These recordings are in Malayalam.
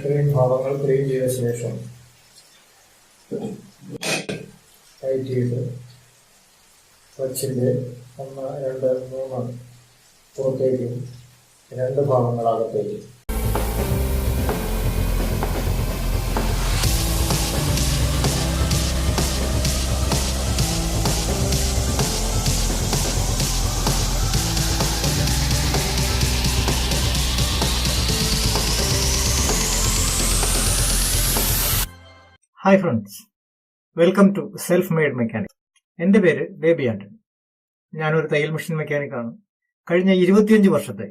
ഇത്രയും ഭാഗങ്ങൾ ക്ലീൻ ചെയ്ത ശേഷം ടൈറ്റ് ചെയ്ത് ക്ലച്ചിൻ്റെ 1, 2, 3 പുറത്തേക്കും 2 ഭാഗങ്ങൾ അകത്തേക്ക്. Hi friends, welcome to self made mechanic. എൻ്റെ പേര് ബേബി ആൻറണ. ഞാനൊരു തയ്യൽ മെഷീൻ മെക്കാനിക്കാണ്. കഴിഞ്ഞ 25 വർഷത്തെ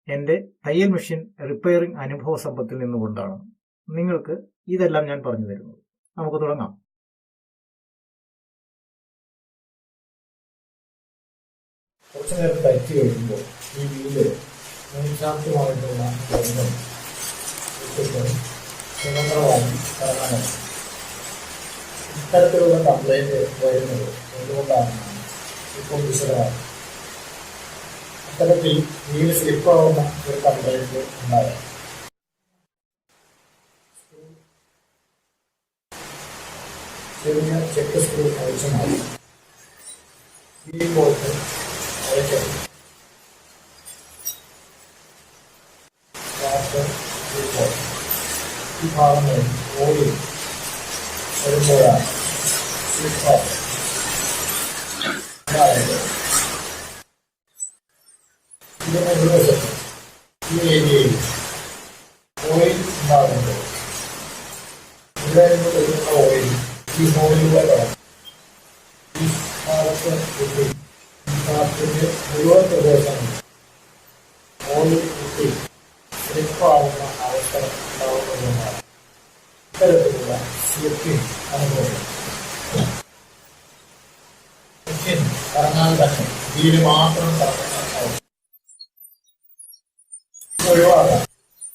എൻ്റെ തയ്യൽ മെഷീൻ റിപ്പയറിംഗ് അനുഭവ സമ്പത്തിൽ നിന്നുകൊണ്ടാണ് നിങ്ങൾക്ക് ഇതെല്ലാം ഞാൻ പറഞ്ഞു തരുന്നത്. നമുക്ക് തുടങ്ങാം. കുറച്ചു നേരം തയ്ച്ച് കഴിയുമ്പോൾ ഈ വീല് നിശാന്തമായിട്ടുള്ള സ്വതന്ത്രമായി കറങ്ങാനാണ്. ഇത്തരത്തിലുള്ള കംപ്ലൈൻറ്റ് വരുന്നത് എന്തുകൊണ്ടാണ് ഇപ്പോൾ വിശദമാണ്. അത്തരത്തിൽ വീല് സ്ലിപ്പാവുന്ന ഒരു കംപ്ലൈൻറ്റ് ഉണ്ടായത് ചെറിയ ചെക്ക് സ്ക്രൂ ആവശ്യമായി. ഈ ബോൾട്ട് അയക്കണം. ഈ ഭാഗങ്ങളിൽ ഓയിൽ വരുമ്പോഴാണ് അതായത് ഇതിന്റെ നിർവചനം ഈ ഏരിയയിൽ ഓയിൽ ഉണ്ടാകുമ്പോൾ ഇവിടെ നിന്ന് വരുന്ന ഓയിൽ ഈ ഹോളിലൂടെ കടക്കും. ഈ ഭാഗത്ത് കുട്ടി ഈ ഭാഗത്തിന്റെ മുഴുവൻ പ്രദേശം ഓയിൽ കുട്ടി സ്ലിപ്പാവുന്ന അവസരം ഉണ്ടാവുന്നതുകൊണ്ടാണ് ഇത്തരത്തിലുള്ള സ്ലിപ്പിംഗ് അനുഭവം. മെഷീൻ കറങ്ങാൻ തന്നെ വീല് മാത്രം കറങ്ങാൻ ഒഴിവാക്കാം.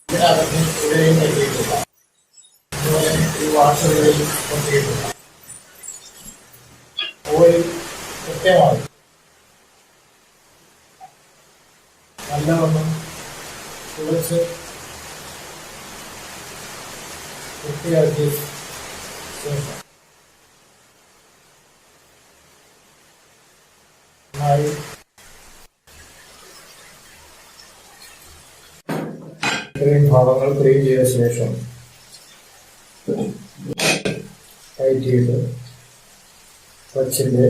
ഇതിനകത്ത് ഇവിടെയും കെട്ടിയിട്ടില്ല, അതുപോലെ ഈ വാഷറുകളിൽ കൊണ്ടിട്ടില്ല. ഓയിൽ കൃത്യമായി നല്ലവണ്ണം കുളിച്ച് വൃത്തിയാക്കിയ ശേഷം നന്നായി ഇത്രയും ഭാഗങ്ങൾ ക്ലീൻ ചെയ്ത ശേഷം ടൈറ്റ് ചെയ്ത് ക്ലച്ചിൻ്റെ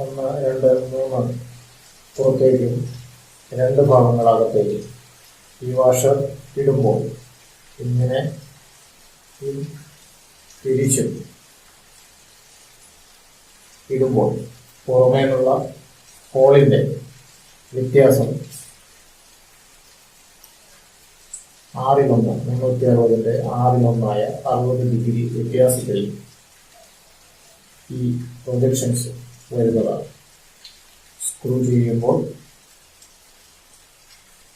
1, 2, 3 പുറത്തേക്കും 2 ഭാഗങ്ങൾ അകത്തേക്ക്. ഈ വാഷർ ഇടുമ്പോൾ ഇങ്ങനെ തിരിച്ചും ഇടുമ്പോൾ പുറമേനുള്ള ഹോളിൻ്റെ വ്യത്യാസം 6-1 360-ന്റെ 6-1 60 ഡിഗ്രി വ്യത്യാസത്തിൽ ഈ പ്രൊജക്ഷൻസ് വരുന്നതാണ്. സ്ക്രൂ ചെയ്യുമ്പോൾ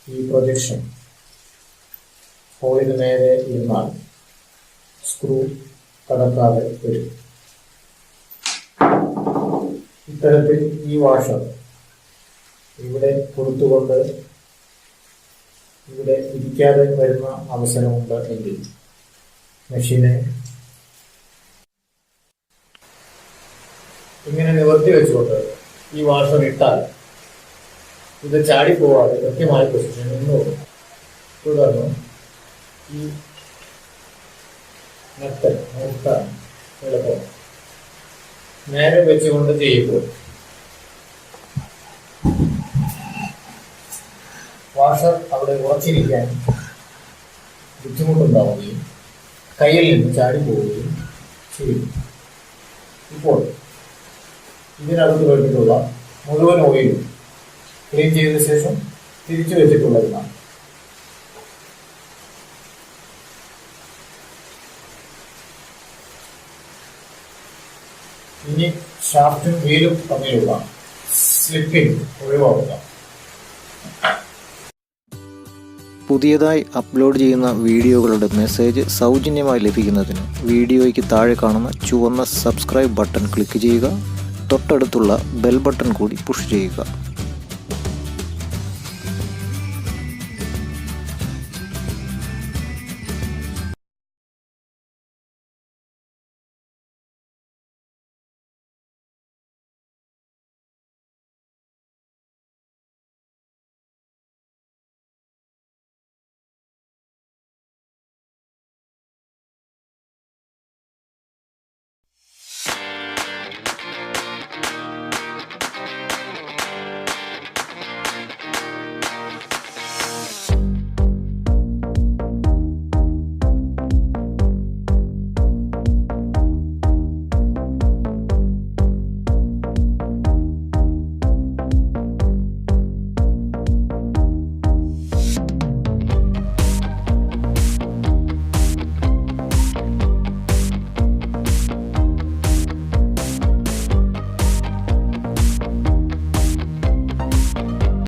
ഈ പ്രൊജക്ഷൻ ഹോളിന് നേരെ ഇരുന്നാൽ സ്ക്രൂ കടക്കാതെ വരും. ഇത്തരത്തിൽ ഈ വാഷർ ഇവിടെ കൊടുത്തുകൊണ്ട് ഇവിടെ ഇരിക്കാതെ വരുന്ന അവസരമുണ്ട് എങ്കിൽ മെഷീനെ ഇങ്ങനെ നിവർത്തി വെച്ചുകൊണ്ട് ഈ വാഷർ ഇട്ടാൽ ഇത് ചാടിപ്പോവാതെ കൃത്യമായ പൊസിഷനിൽ നിന്നോടും. തുടർന്ന് ഈ നിർത്താൻ എളുപ്പം നേരെ വെച്ചുകൊണ്ട് ചെയ്യുമ്പോൾ വാഷർ അവിടെ ഉറച്ചിരിക്കാൻ ബുദ്ധിമുട്ടുണ്ടാവുകയും കയ്യിൽ നിന്ന് ചാടിപ്പോവുകയും ചെയ്യും. ഇപ്പോൾ ഇതിനകത്ത് വേണ്ടിയിട്ടുള്ള മുഴുവൻ ഓയിലും ക്ലീൻ ചെയ്ത ശേഷം തിരിച്ചു വെച്ചിട്ടുള്ളതിനാണ്. ഇനി ഷാഫ്റ്റും വീലും തമ്മിലുള്ള സ്ലിപ്പിംഗ് ഒഴിവാക്കുക. പുതിയതായി അപ്ലോഡ് ചെയ്യുന്ന വീഡിയോകളുടെ മെസ്സേജ് സൗജന്യമായി ലഭിക്കുന്നതിന് വീഡിയോയ്ക്ക് താഴെ കാണുന്ന ചുവന്ന സബ്സ്ക്രൈബ് ബട്ടൺ ക്ലിക്ക് ചെയ്യുക. തൊട്ടടുത്തുള്ള ബെൽ ബട്ടൺ കൂടി പുഷ് ചെയ്യുക.